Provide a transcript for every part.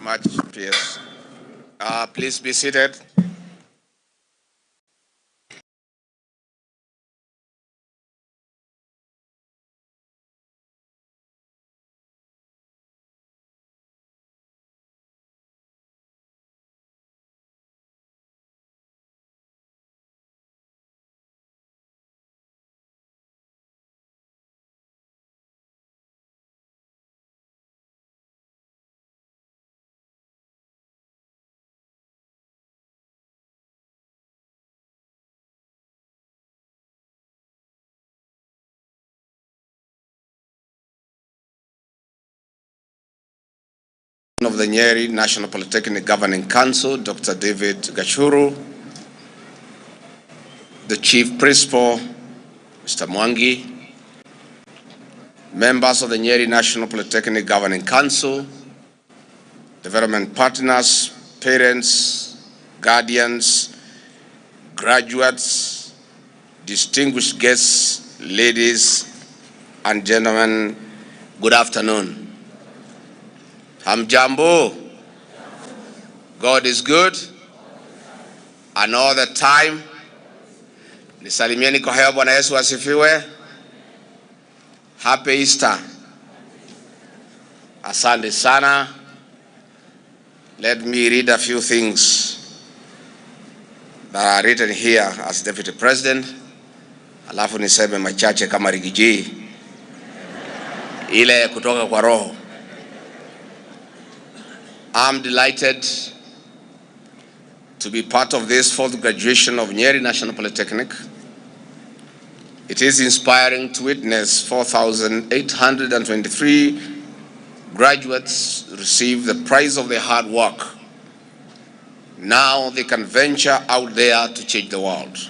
much, PS. Please be seated. Of the Nyeri National Polytechnic Governing Council, Dr. David Gachagua, the Chief Principal, Mr. Mwangi, members of the Nyeri National Polytechnic Governing Council, development partners, parents, guardians, graduates, distinguished guests, ladies and gentlemen, good afternoon. Hamjambo. God is good and all the time. Nisalimieni kwa hewa. Bwana Yesu asifiwe. Happy Easter. Asante sana. Let me read a few things that are written here as Deputy President. Alafu niseme machache kama Rigathi ile kutoka kwa roho. I'm delighted to be part of this fourth graduation of Nyeri National Polytechnic. It is inspiring to witness 4,823 graduates receive the prize of their hard work. Now they can venture out there to change the world.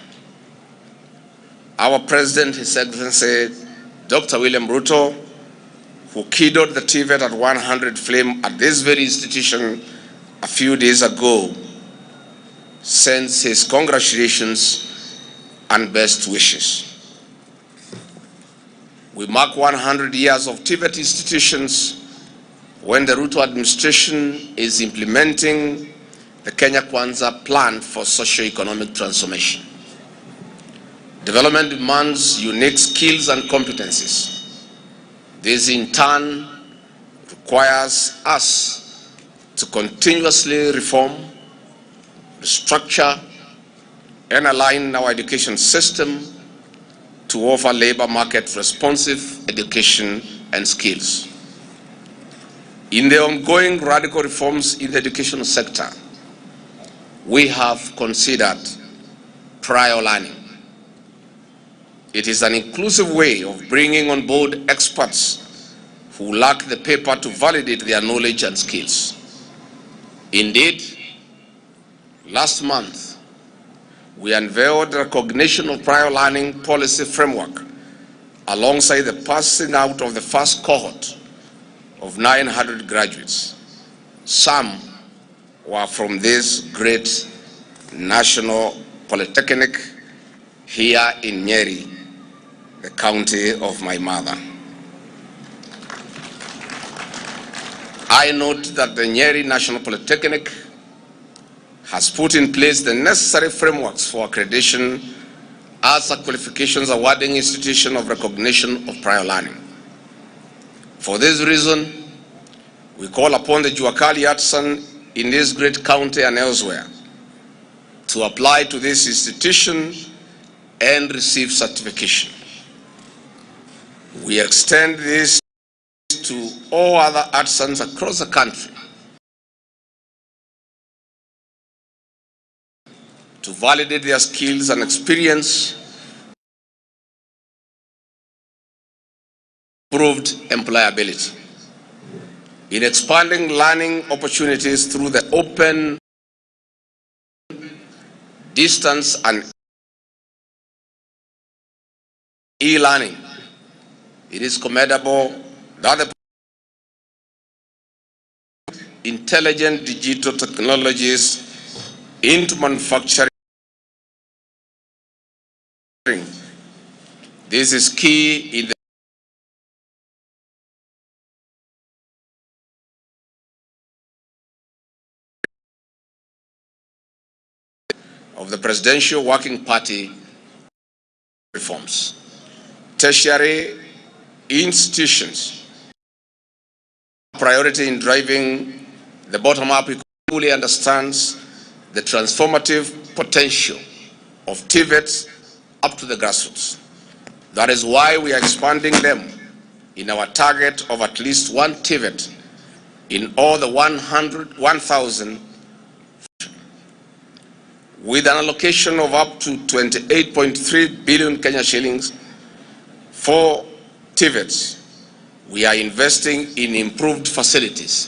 Our President, His Excellency Dr. William Ruto, who keynoted the TVET at 100 flame at this very institution a few days ago, sends his congratulations and best wishes. We mark 100 years of TVET institutions when the Ruto administration is implementing the Kenya Kwanza plan for socio-economic transformation. Development demands unique skills and competencies. This in turn requires us to continuously reform, restructure, and align our education system to offer labor market responsive education and skills. In the ongoing radical reforms in the education sector, we have considered prior learning. It is an inclusive way of bringing on board experts who lack the paper to validate their knowledge and skills. Indeed, last month, we unveiled the recognition of prior learning policy framework alongside the passing out of the first cohort of 900 graduates. Some were from this great national polytechnic here in Nyeri, the county of my mother. I note that the Nyeri National Polytechnic has put in place the necessary frameworks for accreditation as a qualifications awarding institution of recognition of prior learning. For this reason, we call upon the Juakali artisan in this great county and elsewhere to apply to this institution and receive certification. We extend this to all other artisans across the country to validate their skills and experience, improved employability. In expanding learning opportunities through the open, distance and e-learning, it is commendable that the intelligent digital technologies into manufacturing. This is key in the of the Presidential Working Party reforms. Tertiary institutions priority in driving the bottom-up fully understands the transformative potential of TVETs up to the grassroots. That is why we are expanding them in our target of at least one TVET in all the 1,000, with an allocation of up to 28.3 billion Kenya shillings for TVETs. We are investing in improved facilities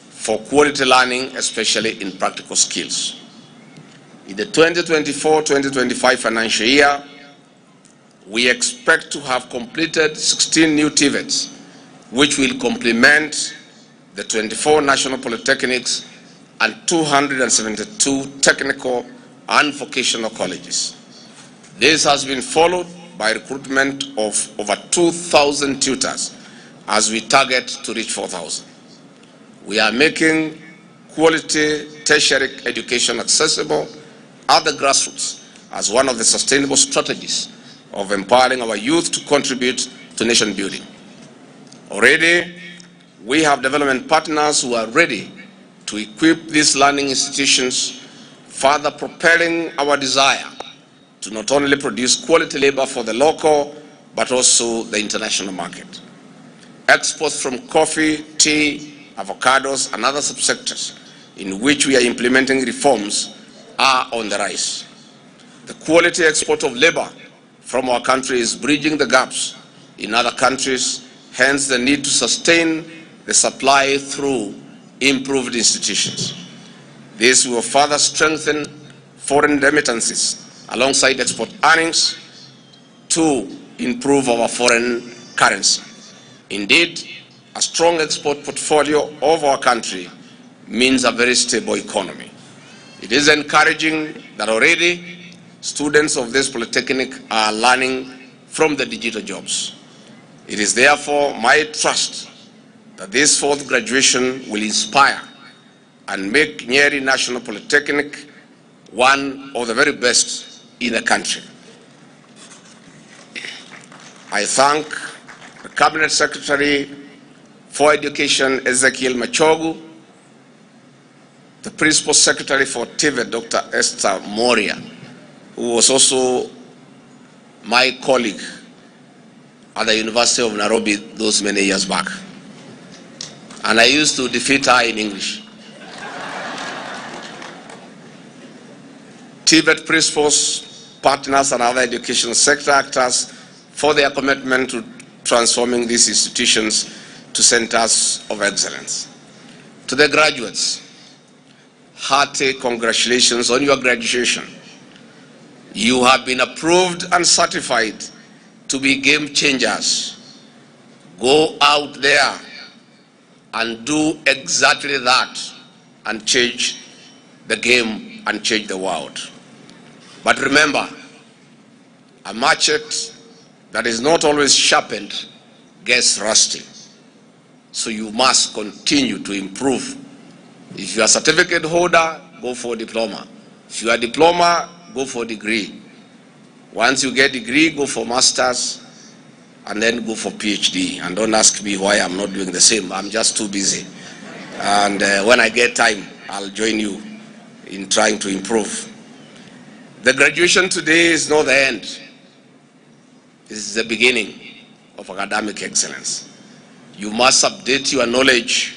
for quality learning, especially in practical skills. In the 2024-2025 financial year, we expect to have completed 16 new TVETs, which will complement the 24 national polytechnics and 272 technical and vocational colleges. This has been followed by recruitment of over 2,000 tutors as we target to reach 4,000. We are making quality tertiary education accessible at the grassroots as one of the sustainable strategies of empowering our youth to contribute to nation building. Already, we have development partners who are ready to equip these learning institutions, further propelling our desire to not only produce quality labor for the local, but also the international market. Exports from coffee, tea, avocados, and other subsectors in which we are implementing reforms are on the rise. The quality export of labor from our country is bridging the gaps in other countries, hence the need to sustain the supply through improved institutions. This will further strengthen foreign remittances alongside export earnings to improve our foreign currency. Indeed, a strong export portfolio of our country means a very stable economy. It is encouraging that already students of this polytechnic are learning from the digital jobs. It is therefore my trust that this fourth graduation will inspire and make Nyeri National Polytechnic one of the very best in the country. I thank the Cabinet Secretary for Education, Ezekiel Machogu, the Principal Secretary for TVET, Dr. Esther Moria, who was also my colleague at the University of Nairobi those many years back. And I used to defeat her in English. TVET principals, partners, and other educational sector actors for their commitment to transforming these institutions to centers of excellence. To the graduates, hearty congratulations on your graduation. You have been approved and certified to be game changers. Go out there and do exactly that and change the game and change the world. But remember, a machete that is not always sharpened gets rusty. So you must continue to improve. If you are a certificate holder, go for a diploma. If you are a diploma, go for a degree. Once you get a degree, go for master's, and then go for PhD. And don't ask me why I'm not doing the same. I'm just too busy. And when I get time, I'll join you in trying to improve. The graduation today is not the end. It is the beginning of academic excellence. You must update your knowledge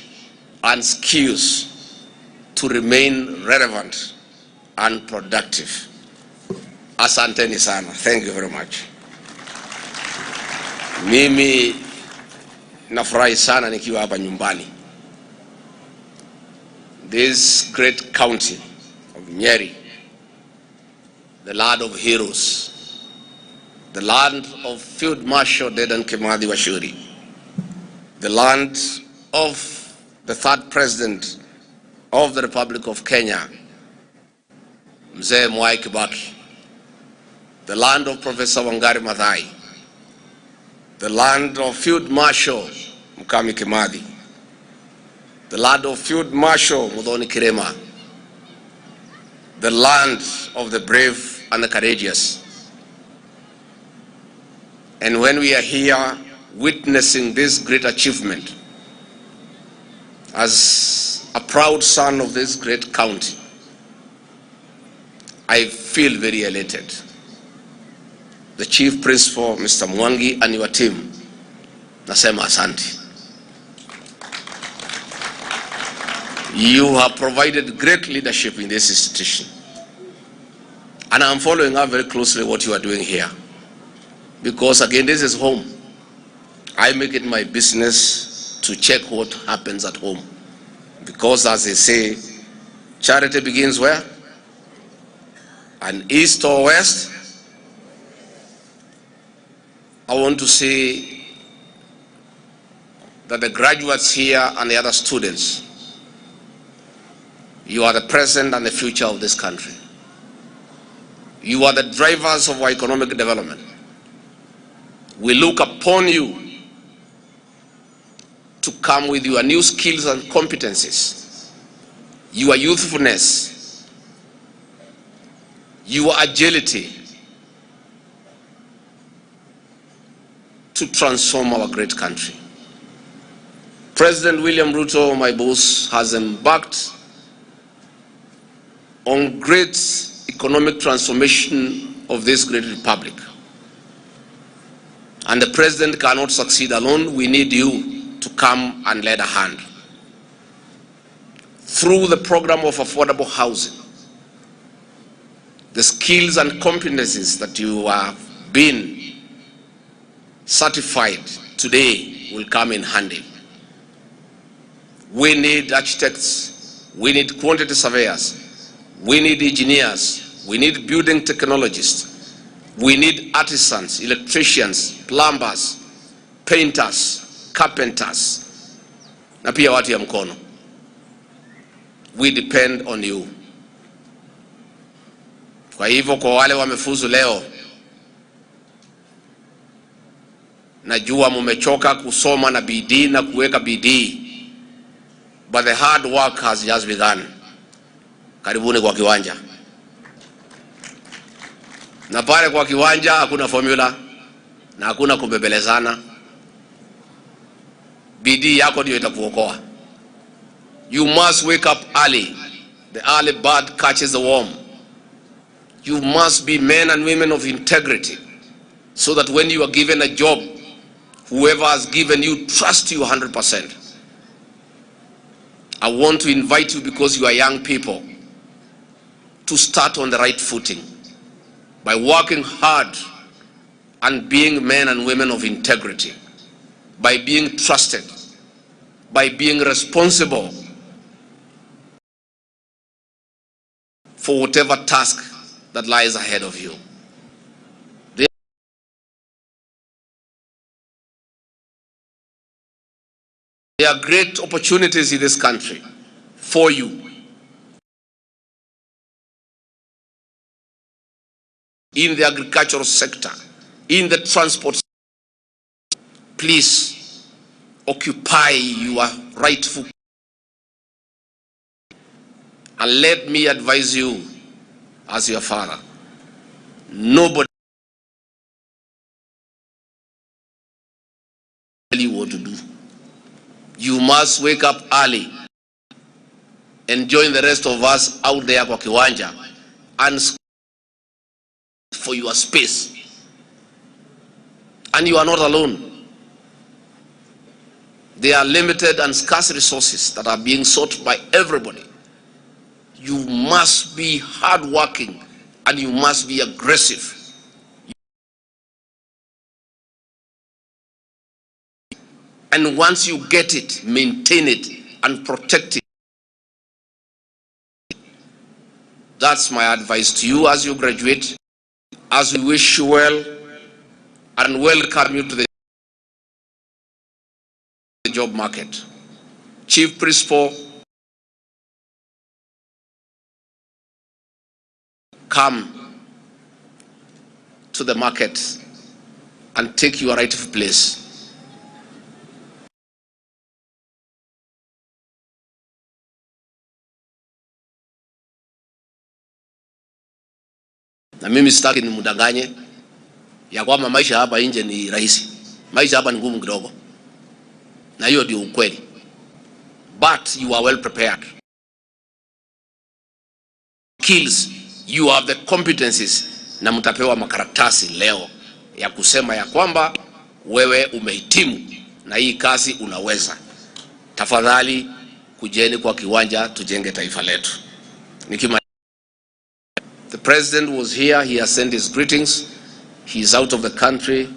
and skills to remain relevant and productive. Asanteni sana. Thank you very much. Mimi nafurahi sana nikiwa hapa nyumbani. This great county of Nyeri, the land of heroes, the land of Field Marshal Dedan Kimathi Washuri, the land of the third president of the Republic of Kenya, Mzee Mwai Kibaki, the land of Professor Wangari Maathai, the land of Field Marshal Mukami Kimathi, the land of Field Marshal Muthoni Kirema, the land of the brave and the courageous. And when we are here witnessing this great achievement, as a proud son of this great county, I feel very elated. The Chief Principal, Mr. Mwangi, and your team, nasema asante. You have provided great leadership in this institution. And I'm following up very closely what you are doing here. Because again, this is home. I make it my business to check what happens at home. Because as they say, charity begins where? And east or west? I want to say that the graduates here and the other students, you are the present and the future of this country. You are the drivers of our economic development. We look upon you to come with your new skills and competencies, your youthfulness, your agility to transform our great country. President William Ruto, my boss, has embarked on great economic transformation of this great republic. And the president cannot succeed alone. We need you to come and lend a hand. Through the program of affordable housing, the skills and competencies that you have been certified today will come in handy. We need architects, we need quantity surveyors, we need engineers, we need building technologists, we need artisans, electricians, plumbers, painters, carpenters, na pia watu ya mkono. We depend on you. Kwa hivyo kwa wale wamefuzu leo, najua mumechoka kusoma na bidii na kuweka bidii, but the hard work has just begun. Karibuni kwa kiwanja. Na pale kwa kiwanja hakuna formula na hakuna kubebelezana. Bidii yako ndio itakuokoa. You must wake up early. The early bird catches the worm. You must be men and women of integrity, so that when you are given a job, whoever has given you trusts you 100%. I want to invite you, because you are young people, to start on the right footing by working hard and being men and women of integrity, by being trusted, by being responsible for whatever task that lies ahead of you. There are great opportunities in this country for you. In the agricultural sector, in the transport sector. Please occupy your rightful. And let me advise you as your father, nobody tell you what to do. You must wake up early and join the rest of us out there kwa kiwanja and for your space. And you are not alone. There are limited and scarce resources that are being sought by everybody. You must be hardworking and you must be aggressive. And once you get it, maintain it and protect it. That's my advice to you as you graduate, as we wish you well and welcome you to the job market. Chief Principal, come to the market and take your rightful place. Na mimi sitaki nimdanganye ya kwamba maisha hapa nje ni rahisi. Maisha hapa ni ngumu kidogo. Na hiyo ndio ukweli. But you are well prepared. Skills, you have the competencies, na mtapewa makaratasi leo ya kusema ya kwamba wewe umehitimu na hii kazi unaweza. Tafadhali kujeni kwa kiwanja tujenge taifa letu. The president was here, he has sent his greetings. He is out of the country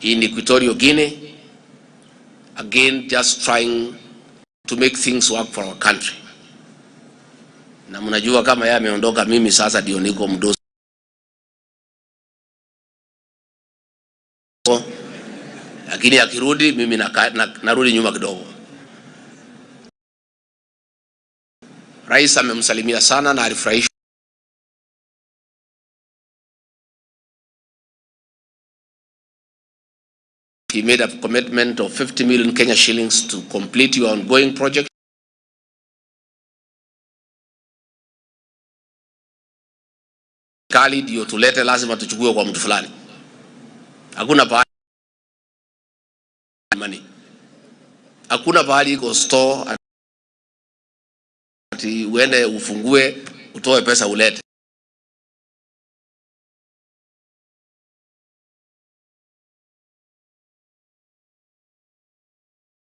in Equatorial Guinea, again just trying to make things work for our country. Na mnajua kama yeye ameondoka, mimi sasa ndio niko mdosi. Lakini akirudi mimi narudi nyuma kidogo. Rais amemsalimia sana na alifurahisha. He made a commitment of 50 million Kenya shillings to complete your ongoing project. Kali ndio tulete, lazima tuchukue kwa mtu fulani. Hakuna pahali money. Hakuna pahali iko store ati uende ufungue utoe pesa ulete.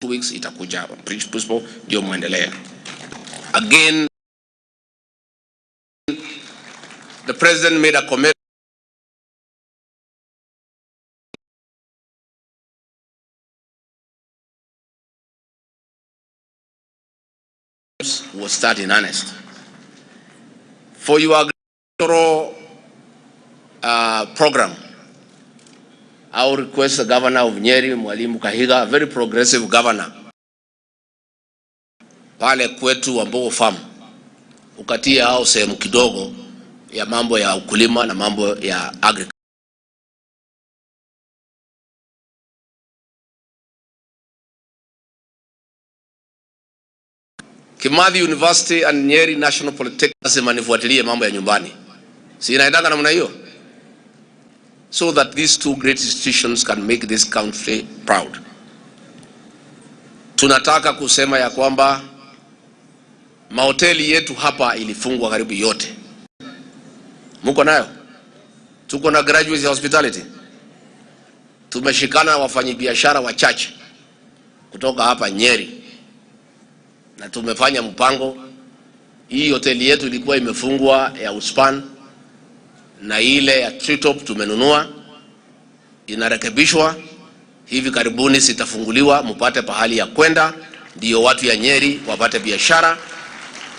2 weeks itakuja principal ndio muendelee. Again, the president made a commitment was start in earnest. For your agricultural program, I will request the governor of Nyeri, Mwalimu Kahiga, a very progressive governor, pale kwetu Wambogo farm, ukatia hao sehemu kidogo ya mambo ya ukulima na mambo ya agriculture. Kimathi University and Nyeri National Polytecnic lazima nifuatilie mambo ya nyumbani. Si inaendanga namna hiyo? So that these two great institutions can make this country proud. Tunataka kusema ya kwamba mahoteli yetu hapa ilifungwa karibu yote. Muko nayo? Tuko na graduates ya hospitality. Tumeshikana na wafanyabiashara wachache kutoka hapa Nyeri, na tumefanya mpango. Hii hoteli yetu ilikuwa imefungwa ya Uspan, na ile ya Treetop tumenunua, inarekebishwa. Hivi karibuni sitafunguliwa, mpate pahali ya kwenda, ndio watu ya Nyeri wapate biashara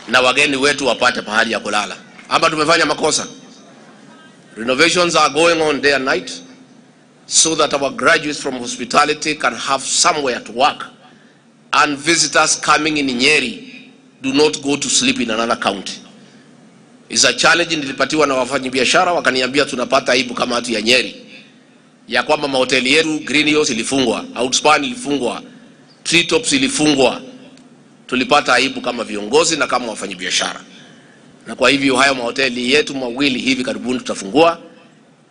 na wageni wetu wapate pahali ya kulala. Hapa tumefanya makosa. Renovations are going on day and night so that our graduates from hospitality can have somewhere to work, and visitors coming in Nyeri do not go to sleep in another county. It's a challenge. Nilipatiwa na wafanyabiashara wakaniambia tunapata aibu kama watu ya Nyeri ya kwamba mahoteli yetu Green Hills ilifungwa, Outspan ilifungwa, Treetops ilifungwa. Tulipata aibu kama viongozi na kama wafanyabiashara. Na kwa hivyo hayo mahoteli yetu mawili hivi karibuni tutafungua,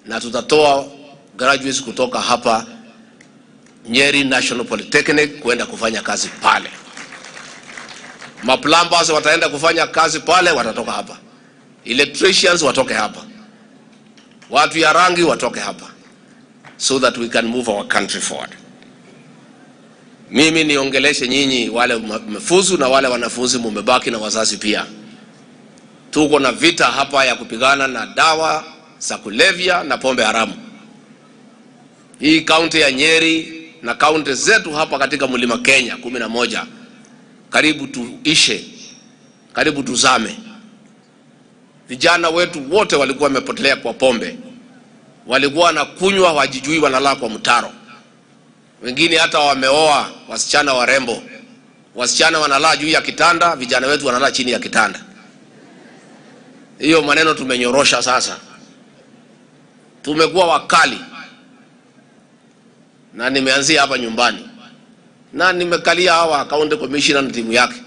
na tutatoa graduates kutoka hapa Nyeri National Polytechnic kwenda kufanya kazi pale. Maplumbers wataenda kufanya kazi pale, watatoka hapa. Electricians watoke hapa. Watu ya rangi watoke hapa. So that we can move our country forward. Mimi niongeleshe nyinyi wale mmefuzu na wale wanafunzi mmebaki na wazazi pia. Tuko na vita hapa ya kupigana na dawa za kulevya na pombe haramu. Hii kaunti ya Nyeri na kaunti zetu hapa katika Mlima Kenya 11 karibu tuishe, karibu tuzame. Vijana wetu wote walikuwa wamepotelea kwa pombe. Walikuwa na kunywa, wajijui wanalala kwa mtaro. Wengine hata wameoa wasichana warembo. Wasichana wanalala juu ya kitanda, vijana wetu wanalala chini ya kitanda. Hiyo maneno tumenyorosha sasa. Tumekuwa wakali. Na nimeanzia hapa nyumbani. Na nimekalia hawa county commissioner na timu yake.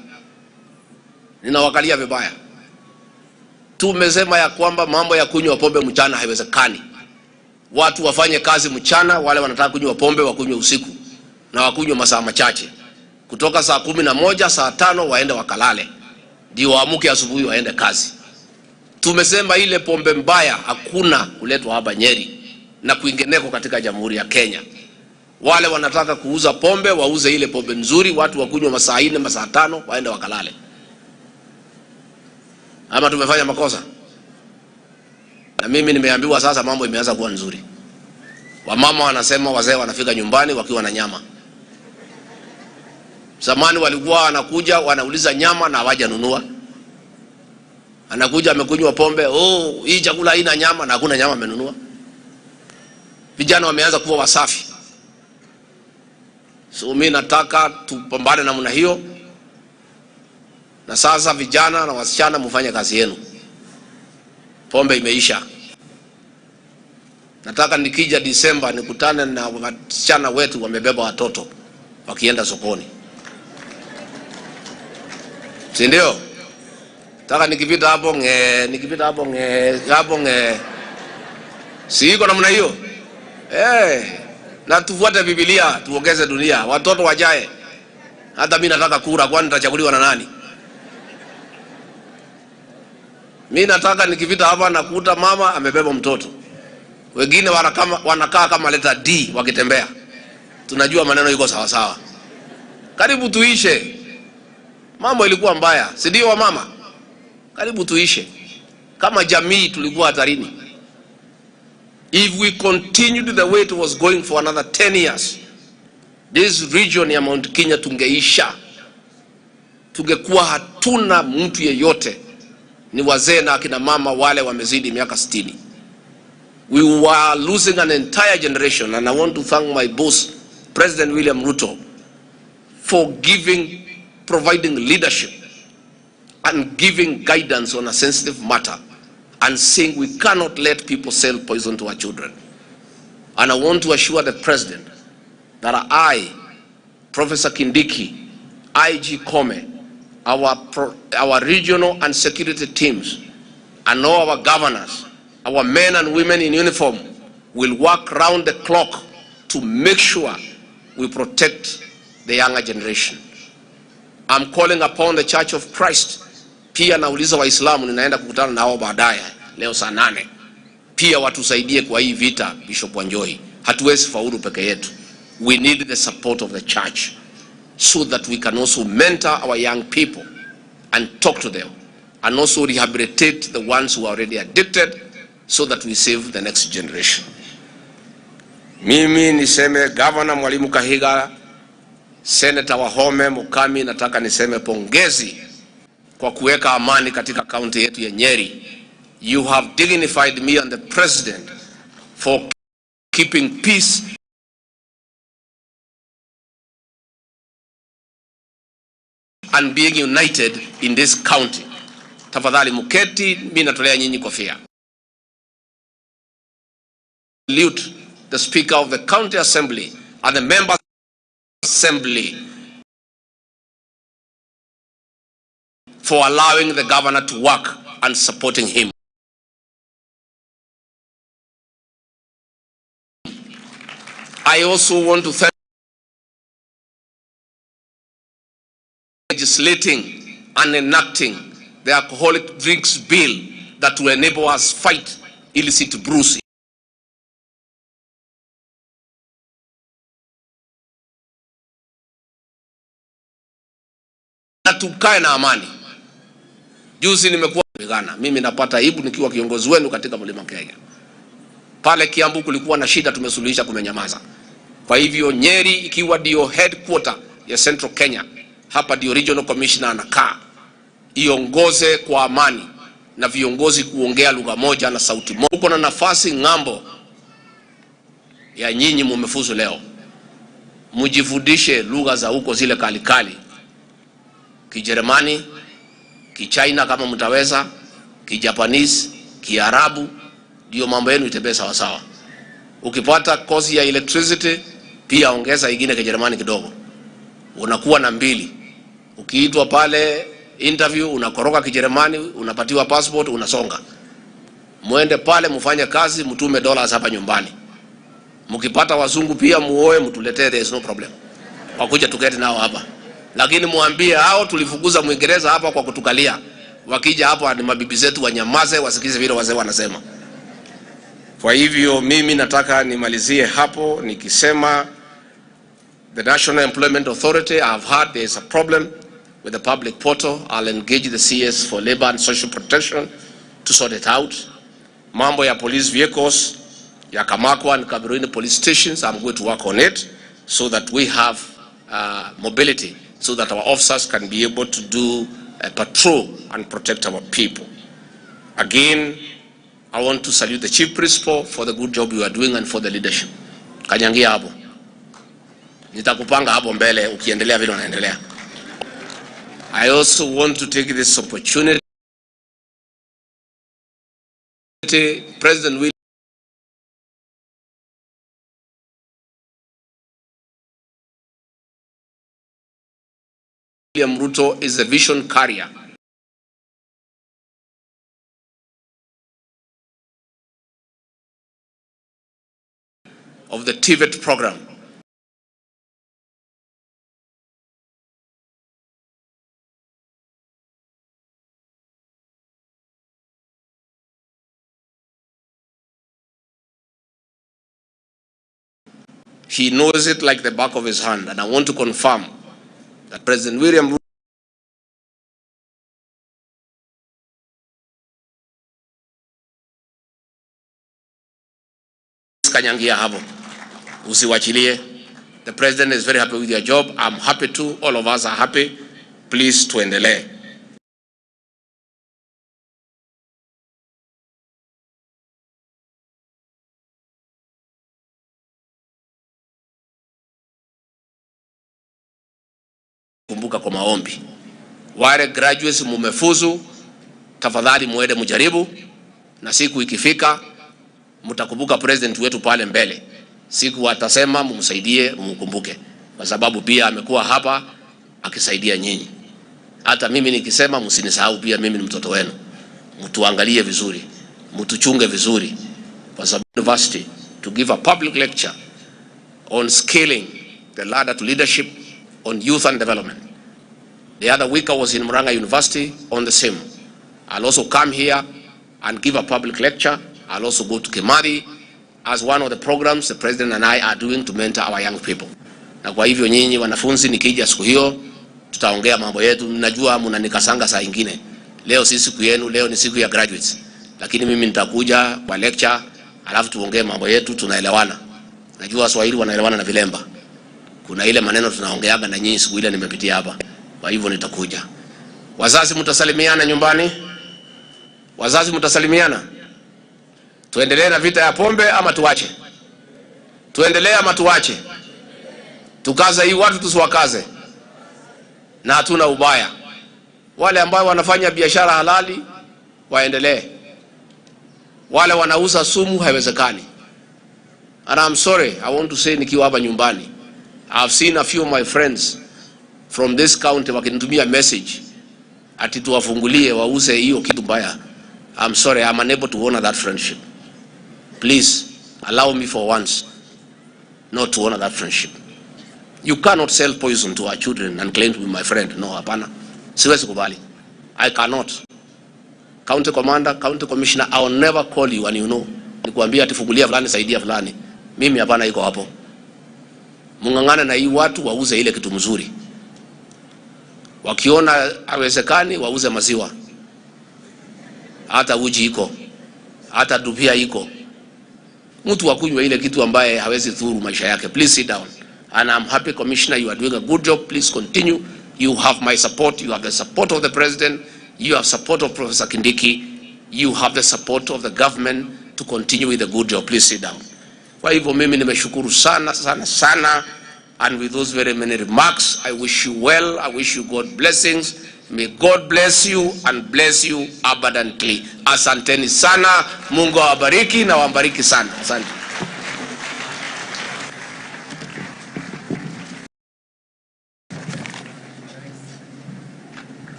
Ninawakalia vibaya. Tumesema ya kwamba mambo ya kunywa pombe mchana haiwezekani. Watu wafanye kazi mchana, wale wanataka kunywa pombe wakunywe usiku na wakunywe masaa machache. Kutoka saa 11 saa 5 waende wakalale, ndio waamuke asubuhi waende kazi. Tumesema ile pombe mbaya hakuna kuletwa hapa Nyeri na kuingineko katika Jamhuri ya Kenya. Wale wanataka kuuza pombe wauze ile pombe nzuri, watu wakunywe masaa 4 masaa 5 waende wakalale. Ama tumefanya makosa? Na mimi nimeambiwa sasa mambo imeanza kuwa nzuri. Wamama wanasema wazee wanafika nyumbani wakiwa na nyama. Zamani walikuwa wanakuja wanauliza nyama na hawaja nunua. Anakuja amekunywa pombe, oh hii chakula haina nyama, na hakuna nyama amenunua. Vijana wameanza kuwa wasafi. So mimi nataka tupambane namna hiyo. Na sasa vijana na wasichana mfanye kazi yenu. Pombe imeisha. Nataka nikija Disemba nikutane na wasichana wetu wamebeba watoto wakienda sokoni. Si ndio? Nataka nikipita hapo si iko namna hiyo? Na tufuate Biblia, tuongeze dunia, watoto wajae. Hata mimi nataka kura, kwani nitachaguliwa na nani? Mimi nataka nikipita hapa nakuta mama amebeba mtoto. Wengine wanakaa kama leta D wakitembea. Tunajua maneno iko sawa sawa. Karibu tuishe. Mambo ilikuwa mbaya, si ndio wa mama? Karibu tuishe. Kama jamii tulikuwa hatarini. If we continued the way it was going for another 10 years, this region ya Mount Kenya tungeisha. Tungekuwa hatuna mtu yeyote. Ni wazee na akina mama wale wamezidi miaka 60. We were losing an entire generation, and I want to thank my boss, President William Ruto, for providing leadership and giving guidance on a sensitive matter and saying we cannot let people sell poison to our children. And I want to assure the President that I, Professor Kindiki, IG Kome, our regional and security teams, and all our governors, our men and women in uniform, will work round the clock to make sure we protect the younger generation. I'm calling upon the Church of Christ. Pia nauliza Waislamu, ninaenda kukutana nao baadaye leo saa 8. Pia watusaidie kwa hii vita, Bishop Wanjoi. Hatuwezi faulu peke yetu. We need the support of the church so that we can also mentor our young people and talk to them and also rehabilitate the ones who are already addicted so that we save the next generation. Mimi niseme Governor Mwalimu Kahiga, Senator Wahome Mukami, nataka niseme pongezi kwa kuweka amani katika county yetu ya Nyeri. You have dignified me and the President for keeping peace and being united in this county. Tafadhali muketi, mimi natolea nyinyi kofia. Salute the Speaker of the County Assembly and the Members of the Assembly for allowing the Governor to work and supporting him. I also want to thank legislating and enacting the alcoholic drinks bill that will enable us fight illicit brews. Na tukae na amani. Juzi nimekuwa Ghana. Mimi napata aibu nikiwa kiongozi wenu katika Mlima Kenya. Pale Kiambu kulikuwa na shida, tumesuluhisha, kumenyamaza. Kwa hivyo Nyeri ikiwa ndio headquarter ya Central Kenya, hapa ndio regional commissioner anakaa. Iongoze kwa amani na viongozi kuongea lugha moja na sauti moja. Uko na nafasi ng'ambo ya nyinyi mumefuzu leo. Mujifundishe lugha za huko zile kalikali. Kijerumani, Kichina kama mtaweza, Kijapanese, Kiarabu, ndio mambo yenu itembee sawa sawa. Ukipata kozi ya electricity, pia ongeza ingine Kijerumani kidogo. Unakuwa na 2. Ukiitwa pale interview, unakoroka Kijerumani, unapatiwa passport, unasonga. Muende pale mfanye kazi, mtume dollars hapa nyumbani. Mkipata wazungu pia muoe, mtuletee, there is no problem. Wakuja tuketi nao hapa. Lakini muambie hao tulifukuza Mwingereza hapa kwa kutukalia. Wakija hapa ni mabibi zetu wanyamaze, wasikize vile wazee wanasema. Kwa hivyo mimi nataka nimalizie hapo nikisema the National Employment Authority, I have heard there is a problem with the public portal. I'll engage the CS for Labor and Social Protection to sort it out. Mambo ya police vehicles ya Kamakwa and Kabiruini police stations, I'm going to work on it so that we have mobility, so that our officers can be able to do a patrol and protect our people. Again, I want to salute the Chief Principal for the good job you are doing and for the leadership. Kanyangia hapo. Nitakupanga hapo mbele ukiendelea vile unaendelea. I also want to take this opportunity. President William Ruto is a vision carrier. Of the TVET program. He knows it like the back of his hand, and I want to confirm that President William Ruto kanyangia hapo. Usiwachilie. The president is very happy with your job. I'm happy too. All of us are happy. Please tuendelee. Kumbuka kwa maombi. Wale graduates mumefuzu, tafadhali muende mujaribu, na siku ikifika mtakumbuka president wetu pale mbele. Siku atasema mumsaidie, mumkumbuke, kwa sababu pia amekuwa hapa akisaidia nyinyi. Hata mimi nikisema msinisahau, pia mimi ni mtoto wenu. Mtuangalie vizuri, mtuchunge vizuri, kwa sababu university to give a public lecture on scaling the ladder to leadership on youth and development. The other week I was in Murang'a University on the same. I'll also come here and give a public lecture. I'll also go to Kimari as one of the programs the president and I are doing to mentor our young people. Na kwa hivyo nyinyi wanafunzi, nikija siku hiyo tutaongea mambo yetu. Najua mnanikasanga saa nyingine. Leo si siku yenu, leo ni siku ya graduates. Lakini mimi nitakuja kwa lecture, alafu tuongee mambo yetu, tunaelewana. Najua Swahili wanaelewana na vilemba. Kuna ile maneno tunaongeaga na nyinyi siku ile nimepitia hapa. Kwa hivyo nitakuja. Wazazi mtasalimiana nyumbani? Wazazi mtasalimiana? Tuendelee na vita ya pombe ama tuache? Tuendelee ama tuache? Tukaze hii watu tusiwakaze. Na hatuna ubaya. Wale ambao wanafanya biashara halali waendelee. Wale wanauza sumu haiwezekani. And I'm sorry, I want to say nikiwa hapa nyumbani, I've seen a few of my friends from this county wakinitumia message ati tuwafungulie wauze hiyo kitu mbaya. I'm sorry, I'm unable to honor that friendship. Please allow me for once not to honor that friendship. You cannot sell poison to our children and claim to be my friend. No, hapana. Siwezi kubali. I cannot. County commander, county commissioner, I will never call you and you know. Nikuambia atifungulia fulani, saidia fulani. Mimi hapana, iko hapo. Mungangana na hii watu wauze ile kitu mzuri. Wakiona hawezekani wauze maziwa. Hata uji iko. Hata dupia iko. Mtu wakunywa ile kitu ambaye hawezi dhuru maisha yake. Please sit down. And I'm happy, Commissioner, you are doing a good job. Please continue. You have my support. You have the support of the President. You have support of Professor Kindiki. You have the support of the government to continue with the good job. Please sit down. Kwa hivyo mimi nimeshukuru sana sana sana. And with those very many remarks, I wish you well. I wish you God blessings. May God bless you and bless you abundantly. Asanteni sana. Mungu awabariki na wabariki sana. Asante.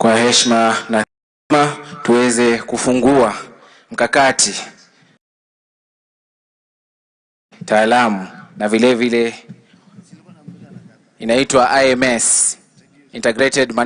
Kwa heshima na tuweze kufungua mkakati taalamu na vile vile inaitwa IMS, Integrated